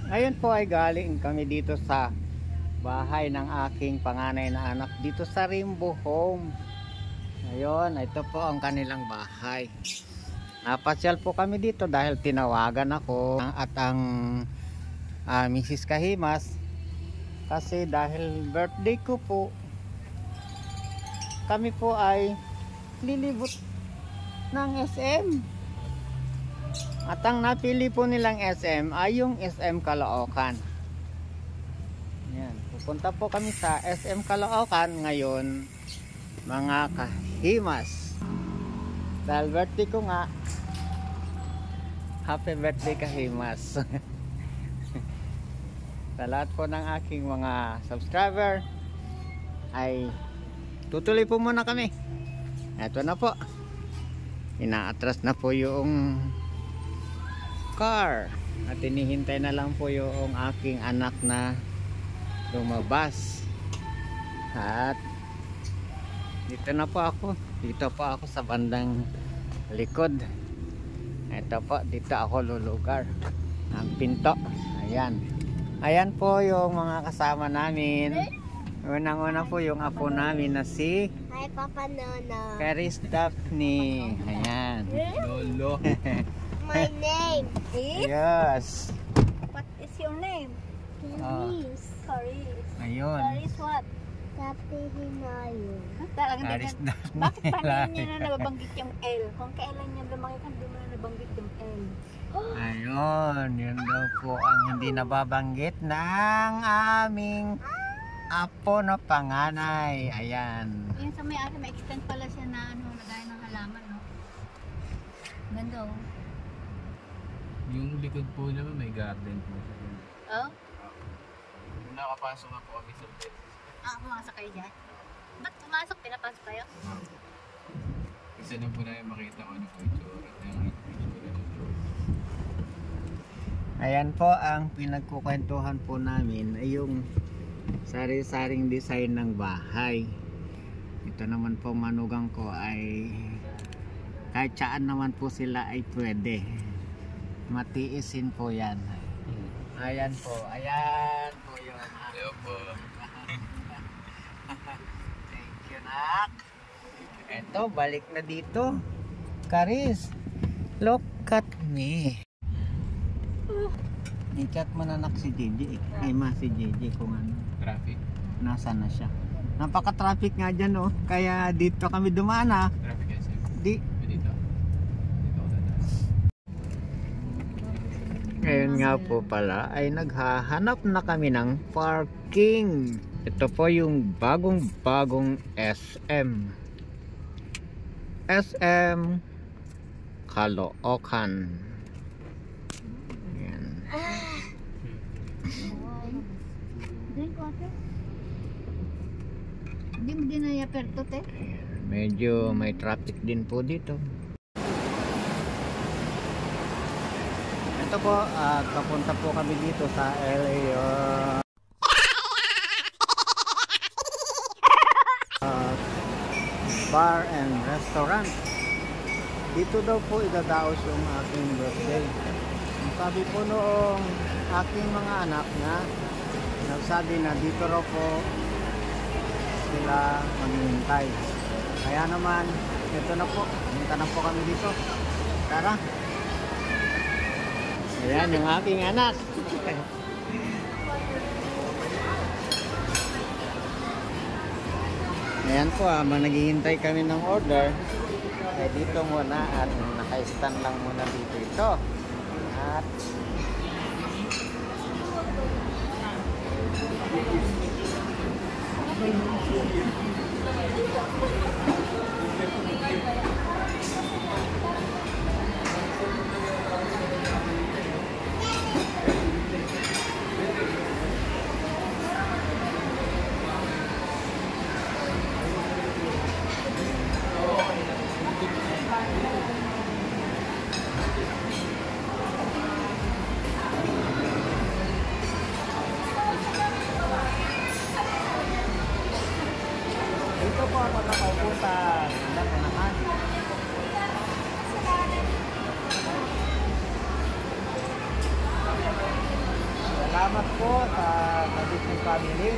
Ngayon po ay galing kami dito sa bahay ng aking panganay na anak dito sa Rainbow Home. Ayun, ito po ang kanilang bahay. Napasyal po kami dito dahil tinawagan ako at ang Mrs. Kahimas kasi dahil birthday ko po, kami po ay lilibot ng SM. At ang napili po nilang SM ay yung SM Caloocan. Yan, pupunta po kami sa SM Caloocan ngayon, mga kahimas. Dahil birthday ko nga. Happy birthday kahimas. Sa lahat po ng aking mga subscriber ay tutuloy po muna kami. Ito na po. Inaatras na po yung car at hinihintay na lang po yung aking anak na lumabas. At dito na po ako. Dito po ako sa bandang likod. Ito po, dito ako lulugar ang pinto. Ayan. Ayan po yung mga kasama namin. Unang-una po yung apo namin na si Hi, Papa Nono. Caris Daphne. Ayan. Lolo. My name is Yes. What is your name? Caris. Caris. Ayun. Caris what? Kapi Hinayo. Talagang Caris ganyan. Daphne. Bakit pa niya na nababanggit yung L? Kung kailan niya lumaki ka, hindi mo na nabanggit yung L. Ayun. Yun daw po ang hindi nababanggit ng aming apo na panganay. Ayan. Yung sa may ari, may extend pala siya na ano, nagaya ng halaman, no? Ganda, oh. Yung likod po naman may garden po. Oh? Nakapasok na po kami sa bed. Pumasok kayo dyan? Ba't pumasok? Pinapasok kayo? Isa na po namin makita ko ano po itsura. Ayan po ang pinagkukwentuhan po namin ay yung sari-saring design ng bahay. Ito naman po manugang ko ay kahit saan naman po sila ay pwede. Matiisin po yan. Ayan po. Ayan po yung Hello po. Thank you, nak. Eto, balik na dito. Caris, look at me. I-chat mo na nak si JJ. Ay ma si JJ kung ano. Traffic. Nasaan na siya. Napaka-traffic nga dyan oh. Kaya dito kami dumaan ah. Traffic SM. Di. Dito. Dito ako dadaan. Ngayon nga po pala ay naghahanap na kami ng parking. Ito po yung bagong SM. SM Caloocan. Yan. Drink water? Hindi mo din na-aperto, te? Medyo may traffic din po dito. Ito po, papunta po kami dito sa LA bar and restaurant. Dito daw po idadaos yung aking birthday. Ang sabi po noong aking mga anak na nagsabi na dito raw po sila maghihintay. Kaya naman, ito na po. Hinta na po kami dito. Tara. Ayan yung aking anak. Ayan po naghihintay kami ng order. Dito muna at naka-stand lang muna dito ito. At dito po ako nakaupo sa salamat po sa Kabisnes family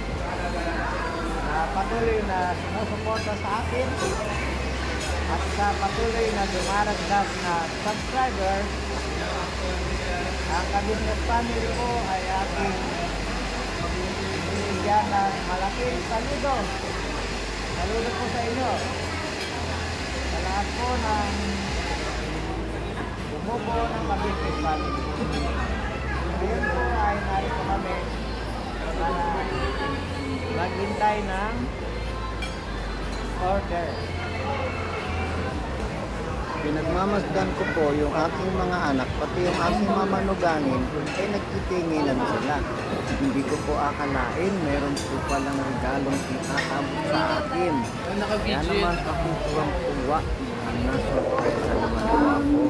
na patuloy na sumusuporta sa akin at sa patuloy na dumaragdag na subscriber. Ang Kabisnes family po ay aking binigyan ng malaking saludo. Saludo po sa inyo. Sa lahat po ng bumubuo ng Kabisnes family. Ngayon po ay narito kami para maghintay ng order. Pinagmamasdan ko po yung aking mga anak, pati yung aking mamanuganin, ay nagtitinginan sila. Hindi ko po akalain, meron po palang regalong iaabot sa akin. Kaya naman ako tuwang-tuwa na nasurpresa naman po ako.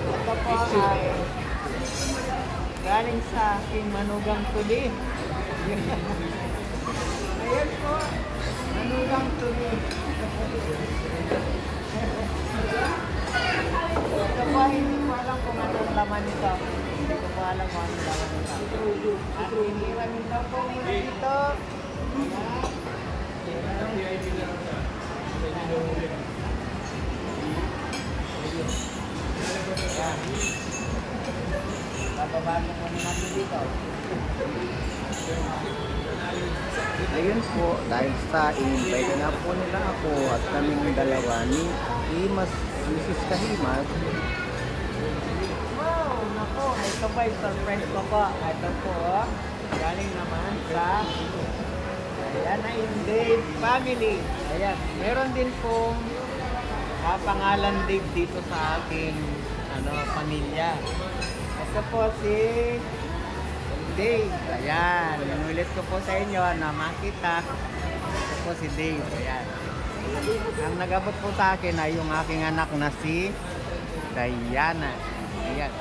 Ito po ay galing sa aking manugang tuli. Ayan po, manugang tuli. Ito po, hindi ko alam kung anong laman nito. Hindi ko po alam kung anong laman nito. At hiniwan nito po muna dito. Ayan. Bababalo po natin dito. Ayun po, dahil sa in-invite na po nila ako at kaming dalawa ni Himas, Mrs. Kahimas. Wow, nako, ito pa yung surprise ko po. Ito po, galing naman sa ayan na yung Dave family. Ayan, meron din pong pangalan Dave dito sa aking pamilya. Ito po si Dave. Ayan, inulit ko po sa inyo na makita. Ito po si Dave. Ayan. Ang nagabot po sa akin ay yung aking anak na si Diana. Ayan.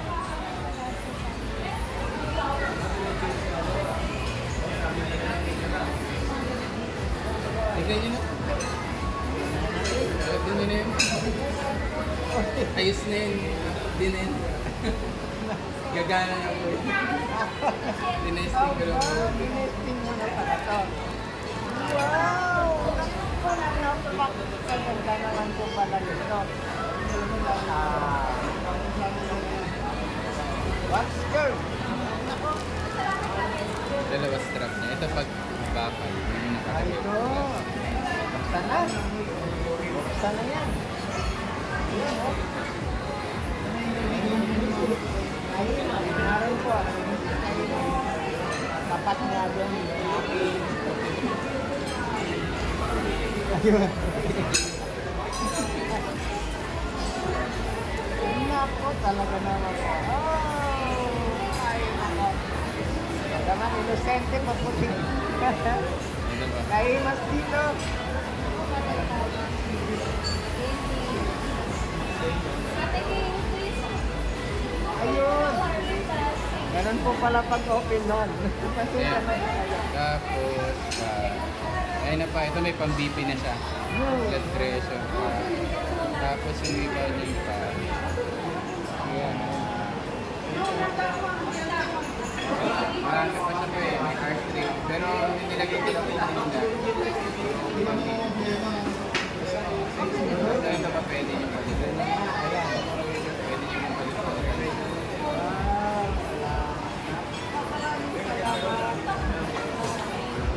Tignan nyo na. Tignan nyo na yun. Ayos na yun. Di na yun. Gagana na po yun. Tinesting ko lang po. Tinesting mo na pala to. Wow! Napakaganda naman po pala nito. What's good? Dalawa strap niya. Ito pag bakal. Yun yung nakalagay. Ito. Buksan na. Buksan na yan. Ayan o. Ayun, naroon po. Tapat nga doon. Ayun. Nako, talaga naman po. Oh! Ayun ako. Naman, inosente, maputi. Kahimas dito. Ayun. Ganun po pala pag-open nun. Yeah. Tapos, ayun na pa. Ito may pang-BP na siya. Blood pressure pa. Tapos yung iba din pa. Ayan. Marami pa siya po eh. May heart rate. Pero nilagay ko lang yung nila. Ito pa pwede yung palitan. Pwede yung palitan.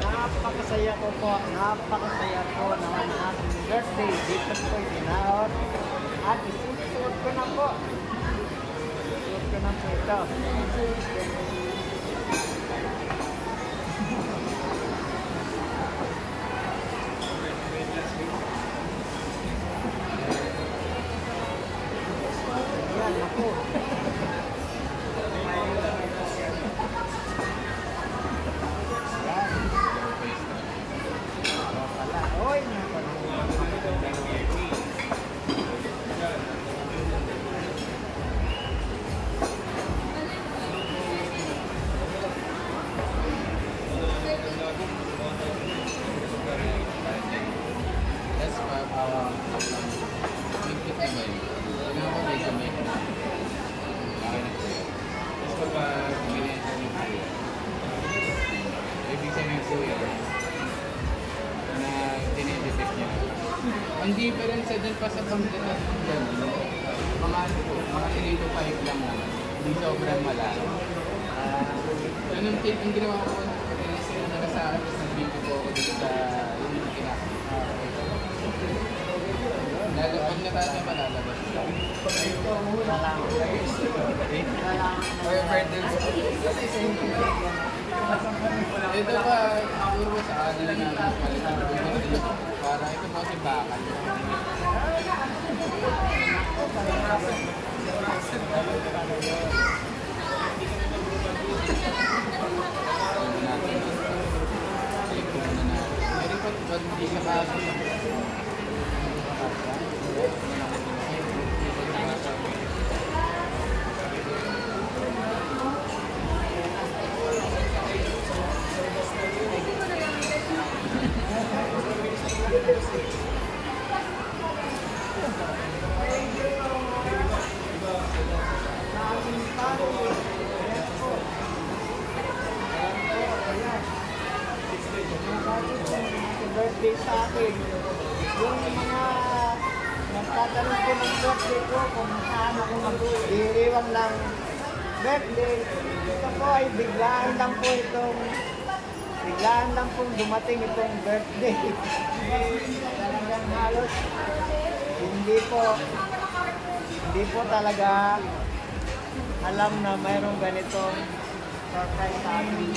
Napakasaya ko po. Napakasaya ko naman ang aking birthday. Dito po itinahot. At isusuot ko na po. Isusuot ko na po ito. Yan, ako. Oy, Ang difference dyan pa sa pamilitan dyan, mga ano po, mga 3 to 5 lang naman. Hindi sobrang malaki. Ang ginawa ko, sila sa akin, tapos nag-video ko ako dito sa yung kinakain. Pag natasa pa lalabas. Or burden. Ito pa, siguro sa ano na palitan. Para ito po si bakal. Meron pa pag hindi ka bago. Birthday sa akin. Yung mga nagtatanong ko ng birthday ko kung saan ako mag-iiwan ng birthday. Ito po ay biglaan lang pong dumating itong birthday. Talagang halos hindi po talaga alam na mayroong ganitong surprise sa amin.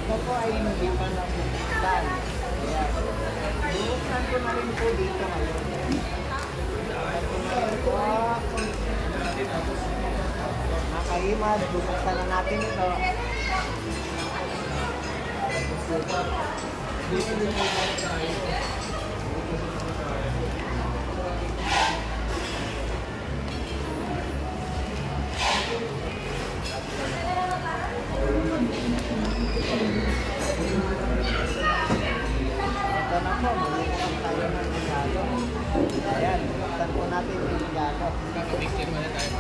Ito po ay hindi pa nabuksan. Bubuksan ko na rin po dito ngayon. Ito po. Nakahimad, bubuksan na natin ito. Ito na po, magbubukas tayo ng regalo. Ayan, buksan po natin yung regalo. Picture mo na tayo.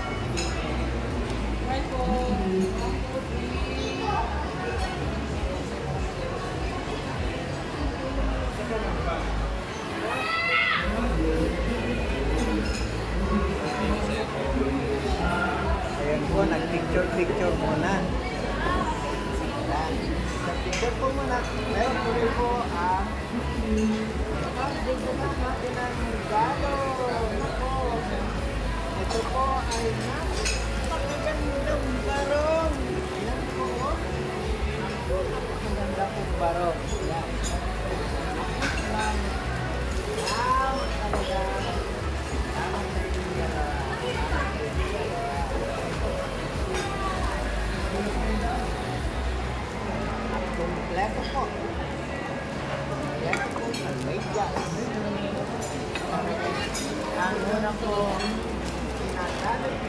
Ayan po, nag-picture muna. Ayan. Nag-picture po muna. Meron po rin po ang bigyan natin ang regalo. Ako. Ito po ay napakagandang barong. Ayan po. Napakaganda pong barong. Ayan. Wow, talaga. Tamang sa inyo. Kompleto po. Kompleto po ang medyas. Ang una po sinasabi ko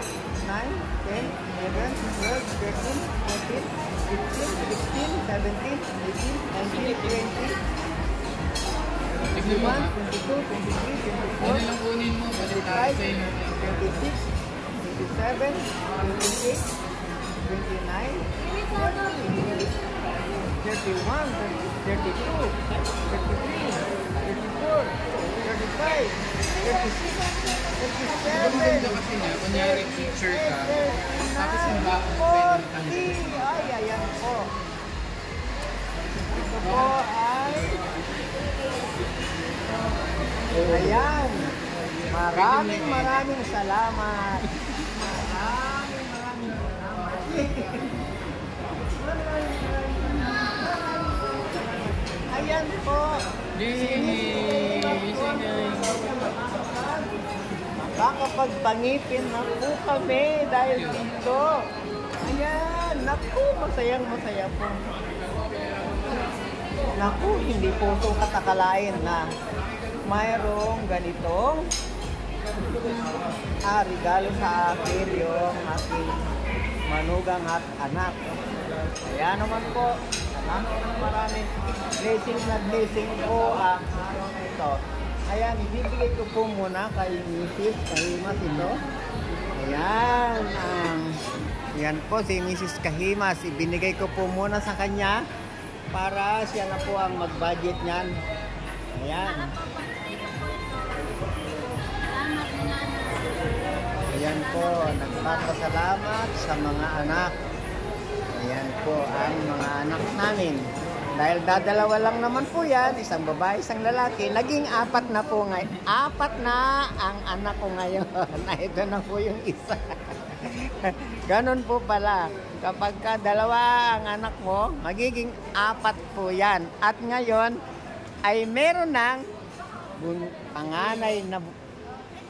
9, 10, 11, 12, 13, 14, 15, 16, 17, 18, 19, 20, Tignan mo 21, ha. 22, 23, Ano 24, lang kunin mo? Balik tayo sa inyo. 26, 27, 28, 29, 31, 32, 33, 34, 35, 36, Ang ganda 37, kasi niya, kunyari teacher ka, tapos yung back mo 40. Ay, ayan po. Ito po ay... Ayan. Maraming salamat. Maraming salamat. Ayan po. Yay! Makakapagpangipin na po kami dahil dito. Ayan, naku, masayang masaya po. Naku, hindi po ito katakalain na mayroong ganitong regalo sa akin yung aking manugang at anak. Kaya naman po, maraming blessing na blessing po ang araw na ito. Ayan, ibibigay ko po muna kay Mrs. Kahimas ito. Ayan, yan po si Mrs. Kahimas. Ibinigay ko po muna sa kanya para siya na po ang mag-budget niyan. Ayan. Ayan po, nagpapasalamat sa mga anak. Ayan po ang mga anak namin. Dahil dadalawa lang naman po yan, isang babae, isang lalaki, naging 4 na po ngayon. 4 na ang anak ko ngayon. Ito na po yung isa. Ganon po pala. Kapag ka dalawa ang anak mo, magiging 4 po yan. At ngayon, ay meron ng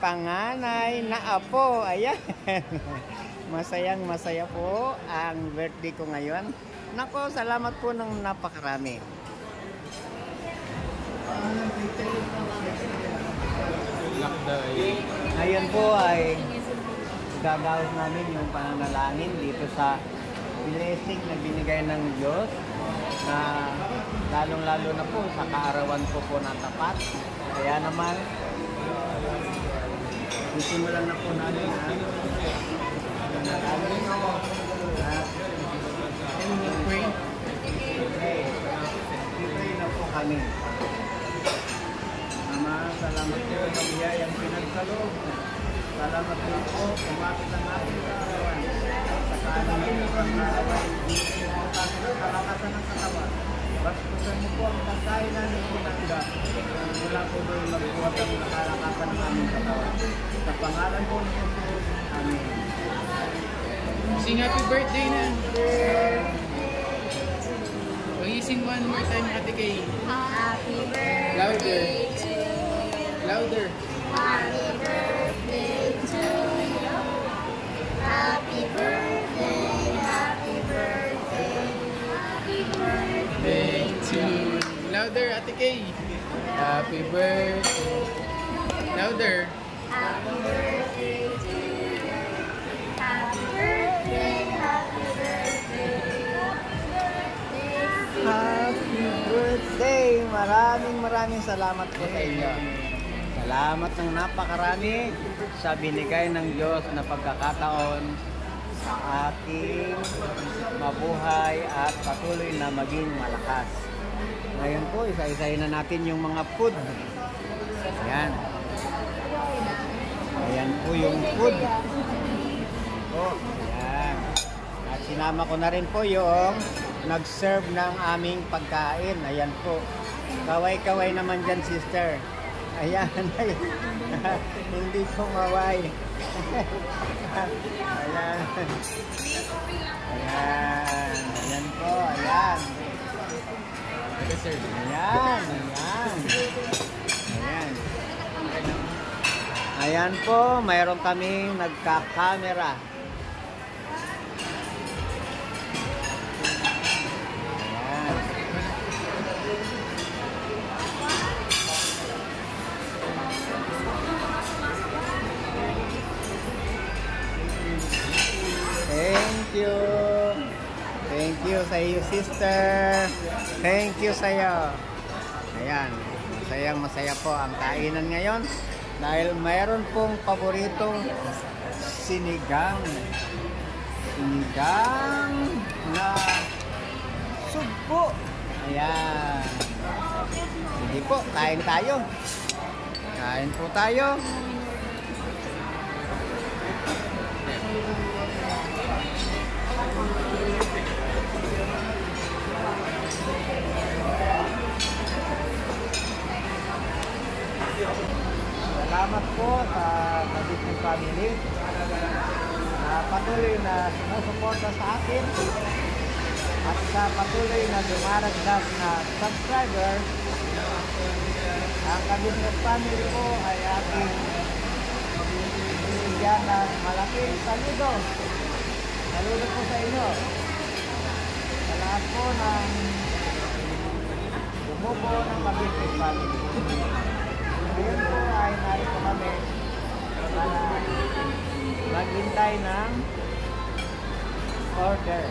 panganay na apo. Ayan. Masayang masaya po ang birthday ko ngayon. Nako, salamat po ng napakarami. Ngayon po ay gagawin namin yung pananalangin dito sa blessing na binigay ng Diyos na lalong-lalo na po sa kaarawan po na tapat. Kaya naman, sisimulan na po namin pananalangin at pray. Pray na po kami. Ama, salamat po sa biyayang pinagkaloob sa Salamat din po. Kumapit ang ating kaarawan. Sa kanan ng pangkaarawan. Kalakasan ng katawan. Baskusan mo po ang pagkain namin pinangga. Mula po doon magbuhat ang nakalakasan ng aming katawan. Sa pangalan po ng Jesus. Amen. Sing happy birthday na. Pagising one more time, Ate Kay. Happy birthday Louder. to you. Louder. Happy birthday to you. Happy birthday, happy birthday, happy birthday. Day to Louder, Ate Kay. Happy birthday. Louder. Happy birthday to you. Happy birthday, happy birthday, Happy birthday! Maraming salamat po sa inyo. Salamat ng napakarami sa binigay ng Diyos na pagkakataon sa ating mabuhay at patuloy na maging malakas. Ngayon po, isa-isahin na natin yung mga food. Ayan. Ayan po yung food. Oh, ayan. At sinama ko na rin po yung nag-serve ng aming pagkain. Ayan po. Kaway-kaway naman dyan, sister. Ayan. Hindi ko maway. Ayan. Ayan. Ayan po. Ayan. Ate sir. Ayan. Ayan. Ayan. Ayan po. Mayroon kaming nagka-camera. Thank you sa iyo, sister. Thank you sa iyo. Ayan, masaya po ang kainan ngayon dahil mayroon pong paboritong sinigang na sugpo. Ayan. Sige po, kain tayo. Kain po tayo. Salamat po sa Kabisnes family na patuloy na sumusuporta sa atin at sa patuloy na dumaragdag na subscriber. Ang Kabisnes family po ay ating binigyan ng malaking saludo. Saludo po sa inyo. Sa lahat po ng bumubuo ng Kabisnes family. Ngayon po ay narito kami para maghintay ng order.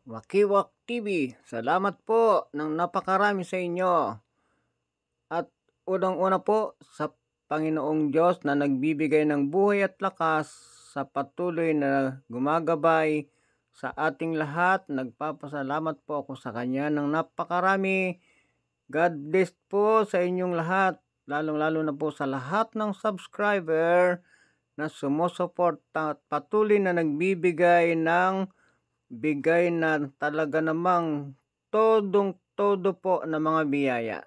Wakiwak TV. Salamat po ng napakarami sa inyo. At unang-una po sa Panginoong Diyos na nagbibigay ng buhay at lakas sa patuloy na gumagabay sa ating lahat. Nagpapasalamat po ako sa Kanya ng napakarami. God bless po sa inyong lahat. Lalong-lalo na po sa lahat ng subscriber na sumusuporta at patuloy na nagbibigay ng bigay na talaga namang todong-todo po na mga biyaya.